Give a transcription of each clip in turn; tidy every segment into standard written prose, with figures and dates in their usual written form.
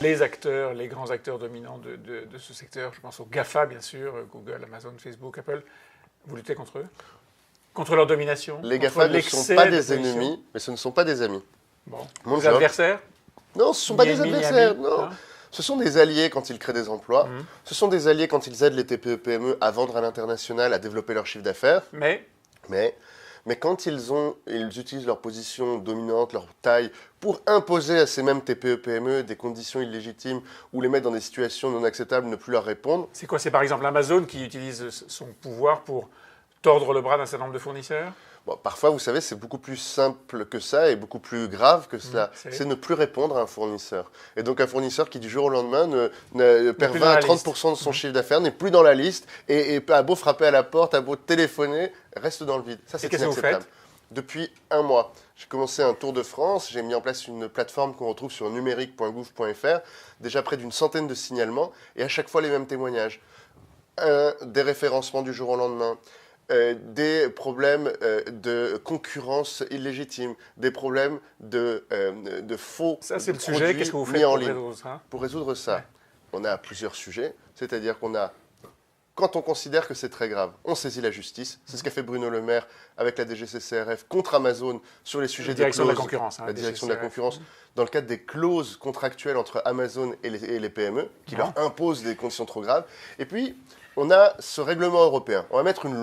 les acteurs, les grands acteurs dominants de ce secteur. Je pense aux GAFA, bien sûr, Google, Amazon, Facebook, Apple. Vous luttez contre eux? Contre leur domination? Les contre GAFA ne sont pas de des position? ennemis, mais ce ne sont pas des amis. Bon. Mon Vos job- adversaires? Non, ce ne sont pas Ni des ennemis, ni adversaires, amis, non. hein. Ce sont des alliés quand ils créent des emplois. Ce sont des alliés quand ils aident les TPE-PME à vendre à l'international, à développer leur chiffre d'affaires. Mais Mais quand ils utilisent leur position dominante, leur taille, pour imposer à ces mêmes TPE-PME des conditions illégitimes ou les mettre dans des situations non acceptables, ne plus leur répondre, c'est quoi? C'est par exemple Amazon qui utilise son pouvoir pour tordre le bras d'un certain nombre de fournisseurs? bon, parfois, vous savez, c'est beaucoup plus simple que ça et beaucoup plus grave que cela. C'est ne plus répondre à un fournisseur. Et donc, un fournisseur qui, du jour au lendemain, perd plus 20 dans à la 30% de son chiffre d'affaires, n'est plus dans la liste et a beau frapper à la porte, a beau téléphoner, reste dans le vide. Ça, c'est qu'est-ce que vous inacceptable. faites? Depuis un mois, j'ai commencé un tour de France. J'ai mis en place une plateforme qu'on retrouve sur numérique.gouv.fr. Déjà près d'une centaine de signalements et à chaque fois les mêmes témoignages. Un déréférencement du jour au lendemain. Des problèmes de concurrence illégitime, des problèmes de faux Ça, c'est le produits sujet. Qu'est-ce que vous faites mis en pour ligne. résoudre ça? Pour résoudre ça, Ouais. on a plusieurs sujets, c'est-à-dire qu'on a, quand on considère que c'est très grave, on saisit la justice. C'est ce qu'a fait Bruno Le Maire avec la DGCCRF contre Amazon sur les sujets La direction de la clauses, concurrence. la direction de la concurrence, dans le cadre des clauses contractuelles entre Amazon et les PME, qui leur imposent des conditions trop graves. Et puis, on a ce règlement européen. On va mettre une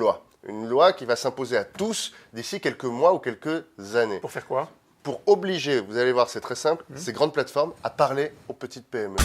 loi qui va s'imposer à tous d'ici quelques mois ou quelques années. Pour faire quoi? Pour obliger, vous allez voir, c'est très simple, ces grandes plateformes à parler aux petites PME.